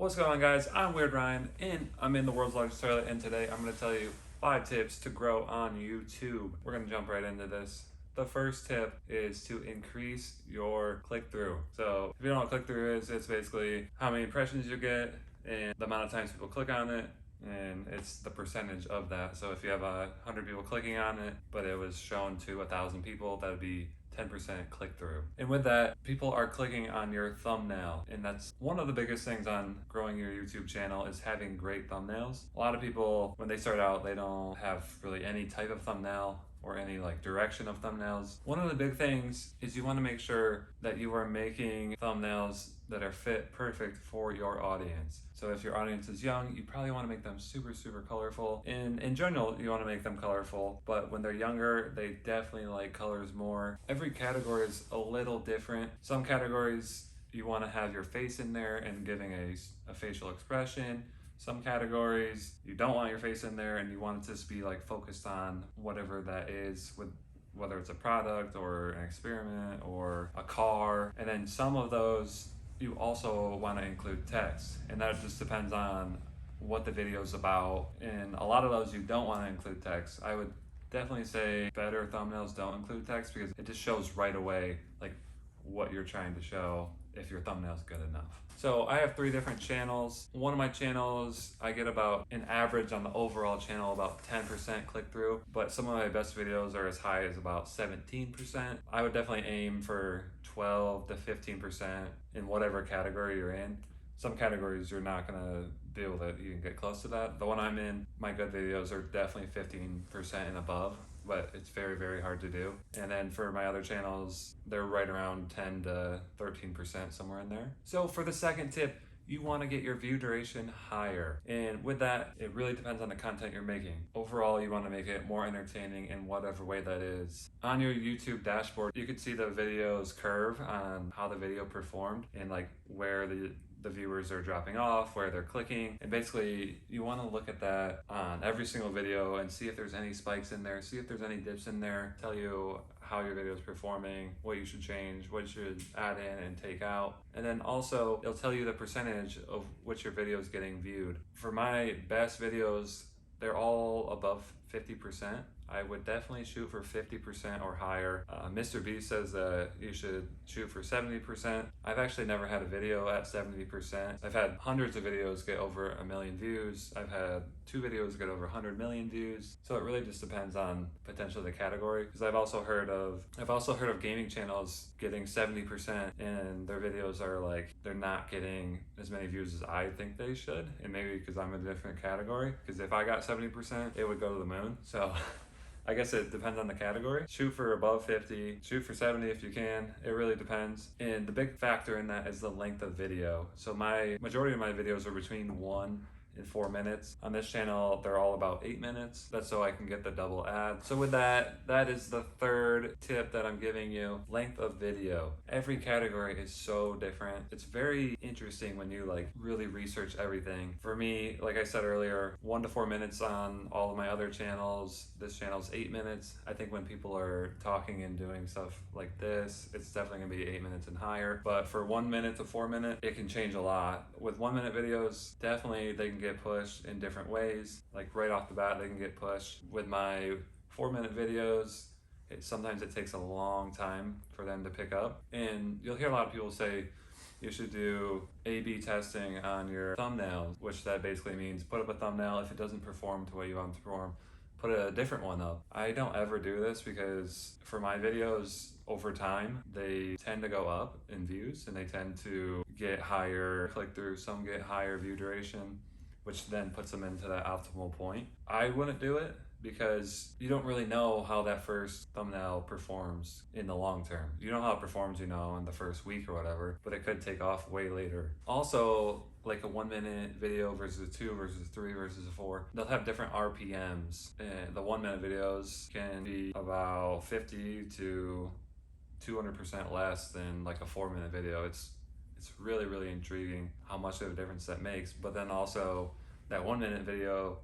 What's going on, guys? I'm Weird Ryan and I'm in the world's largest toilet, and today I'm going to tell you 5 tips to grow on YouTube. We're going to jump right into this. The first tip is to increase your click-through. So if you don't know what click-through is, it's basically how many impressions you get and the amount of times people click on it, and it's the percentage of that. So if you have 100 people clicking on it, but it was shown to 1,000 people, that would be 10% click through. And with that, people are clicking on your thumbnail. And that's one of the biggest things on growing your YouTube channel, is having great thumbnails. A lot of people, when they start out, they don't have really any type of thumbnail or any direction of thumbnails. One of the big things is you want to make sure that you are making thumbnails that are fit perfect for your audience. So if your audience is young, you probably want to make them super colorful. In general, you want to make them colorful, but when they're younger, they definitely like colors more. Every category is a little different. Some categories you want to have your face in there and giving a facial expression. Some categories you don't want your face in there and you want it to just be focused on whatever that is, with whether it's a product or an experiment or a car. And then some of those you also want to include text, and that just depends on what the video is about. And a lot of those you don't want to include text. I would definitely say better thumbnails don't include text, because it just shows right away what you're trying to show if your thumbnail is good enough. So I have 3 different channels. One of my channels, I get about an average on the overall channel about 10% click through, but some of my best videos are as high as about 17%. I would definitely aim for 12 to 15% in whatever category you're in. Some categories you're not gonna be able to even get close to that. The one I'm in, my good videos are definitely 15% and above, but it's very hard to do. And then for my other channels, they're right around 10 to 13%, somewhere in there. So for the second tip, you want to get your view duration higher. And with that, it really depends on the content you're making. Overall, you want to make it more entertaining in whatever way that is. On your YouTube dashboard, you can see the video's curve on how the video performed and where the viewers are dropping off, where they're clicking. And basically you want to look at that on every single video and see if there's any spikes in there, see if there's any dips in there, tell you how your video is performing, what you should change, what you should add in and take out. And then also it'll tell you the percentage of which your video is getting viewed. For my best videos, they're all above 50%. I would definitely shoot for 50% or higher. Mr. Beast says that you should shoot for 70%. I've actually never had a video at 70%. I've had hundreds of videos get over 1 million views. I've had 2 videos get over 100 million views. So it really just depends on potentially the category. Because I've also heard of gaming channels getting 70% and their videos are they're not getting as many views as I think they should. And maybe because I'm in a different category. Because if I got 70%, it would go to the moon. So I guess it depends on the category. Shoot for above 50, shoot for 70 if you can. It really depends. And the big factor in that is the length of video. So my majority of my videos are between 1 and 4 minutes. On this channel, they're all about 8 minutes. That's so I can get the double ad. So with that is the third tip that I'm giving you. Length of video. Every category is so different. It's very interesting when you really research everything. For me, like I said earlier, 1 to 4 minutes on all of my other channels. This channel's 8 minutes. I think when people are talking and doing stuff like this, it's definitely gonna be 8 minutes and higher. But for 1 minute to 4 minute, it can change a lot. With 1 minute videos, definitely they can get pushed in different ways. Right off the bat, they can get pushed. With my 4 minute videos, sometimes it takes a long time for them to pick up. And you'll hear a lot of people say you should do A/B testing on your thumbnails, which that basically means put up a thumbnail. If it doesn't perform to what you want it to perform, put a different one up. I don't ever do this because for my videos, over time, they tend to go up in views and they tend to get higher click-through. Some get higher view duration, which then puts them into that optimal point. I wouldn't do it because you don't really know how that first thumbnail performs in the long term. You know how it performs, in the first week or whatever, but it could take off way later. Also, a 1 minute video versus a 2 versus 3 versus a 4, they'll have different RPMs. And the 1 minute videos can be about 50 to 200% less than a 4 minute video. It's really intriguing how much of a difference that makes. But then also that 1 minute video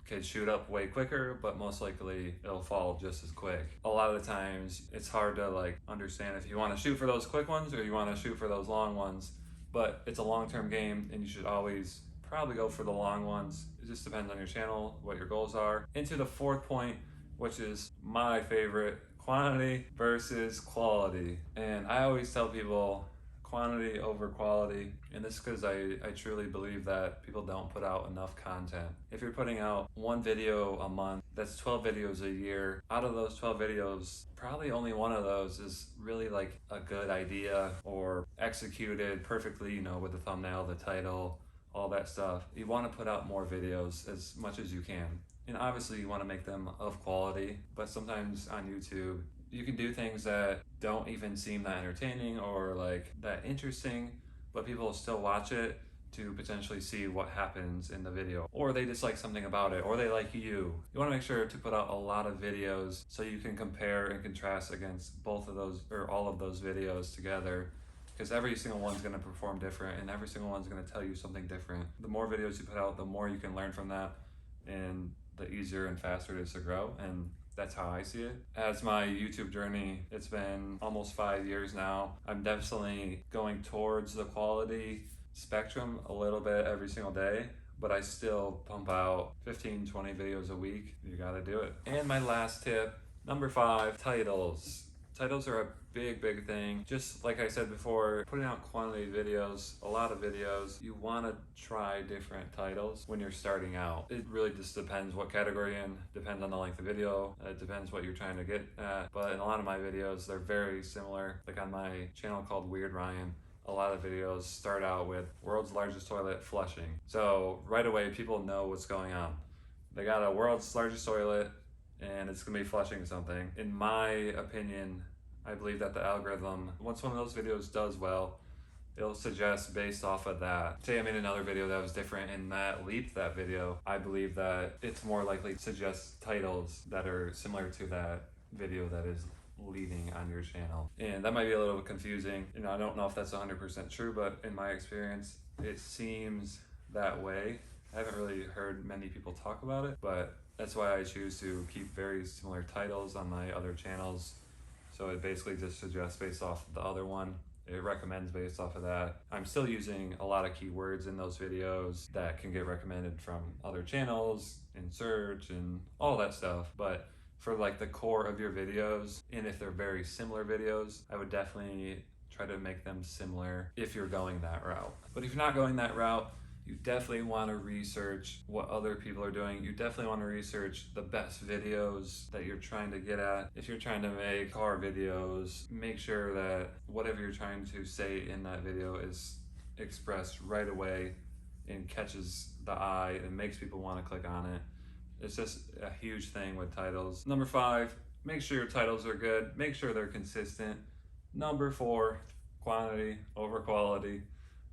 could shoot up way quicker, but most likely it'll fall just as quick. A lot of the times it's hard to understand if you want to shoot for those quick ones or you want to shoot for those long ones. but it's a long-term game and you should always probably go for the long ones. It just depends on your channel, what your goals are. Into the fourth point, which is my favorite, quantity versus quality. And I always tell people quantity over quality, and this is because I truly believe that people don't put out enough content. If you're putting out one video a month, that's 12 videos a year. Out of those 12 videos, probably only one of those is really like a good idea or executed perfectly, you know, with the thumbnail, the title, all that stuff. You want to put out more videos as much as you can. And obviously you want to make them of quality, but sometimes on YouTube, you can do things that don't even seem that entertaining or like that interesting, but people will still watch it to potentially see what happens in the video, or they dislike something about it, or they like you. You want to make sure to put out a lot of videos so you can compare and contrast against both of those or all of those videos together, because every single one's going to perform different and every single one's going to tell you something different. The more videos you put out, the more you can learn from that, and the easier and faster it is to grow. And that's how I see it. As my YouTube journey, it's been almost 5 years now. I'm definitely going towards the quality spectrum a little bit every single day, but I still pump out 15, 20 videos a week. You gotta do it. And my last tip, number 5, titles. Titles are a big thing. Just like I said before, putting out quantity videos, a lot of videos, you want to try different titles when you're starting out. It really just depends what category you're in, depends on the length of video, it depends what you're trying to get at. But in a lot of my videos, they're very similar. Like on my channel called Weird Ryan, a lot of videos start out with world's largest toilet flushing. So right away, people know what's going on. They got a world's largest toilet, and it's gonna be flushing something. In my opinion, I believe that the algorithm, once one of those videos does well, it'll suggest based off of that. Say I made another video that was different and that leaped that video, I believe that it's more likely to suggest titles that are similar to that video that is leading on your channel. And that might be a little bit confusing. You know, I don't know if that's 100% true, but in my experience, it seems that way. I haven't really heard many people talk about it, but that's why I choose to keep very similar titles on my other channels. So it basically just suggests based off the other one. It recommends based off of that. I'm still using a lot of keywords in those videos that can get recommended from other channels in search and all that stuff. But for like the core of your videos, and if they're very similar videos, I would definitely try to make them similar if you're going that route. But if you're not going that route, you definitely want to research what other people are doing. You definitely want to research the best videos that you're trying to get at. If you're trying to make car videos, make sure that whatever you're trying to say in that video is expressed right away and catches the eye and makes people want to click on it. It's just a huge thing with titles. Number 5, make sure your titles are good. Make sure they're consistent. Number 4, quantity over quality.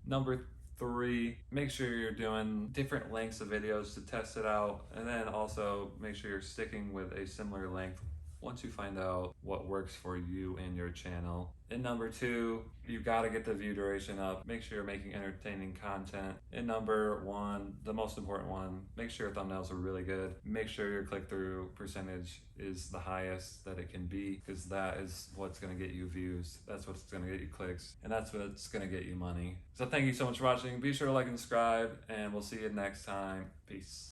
Number 3, make sure you're doing different lengths of videos to test it out, and then also make sure you're sticking with a similar length once you find out what works for you and your channel. And number 2, you gotta get the view duration up. Make sure you're making entertaining content. And number 1, the most important one, make sure your thumbnails are really good. Make sure your click-through percentage is the highest that it can be, because that is what's gonna get you views. That's what's gonna get you clicks, and that's what's gonna get you money. So thank you so much for watching. Be sure to like and subscribe, and we'll see you next time. Peace.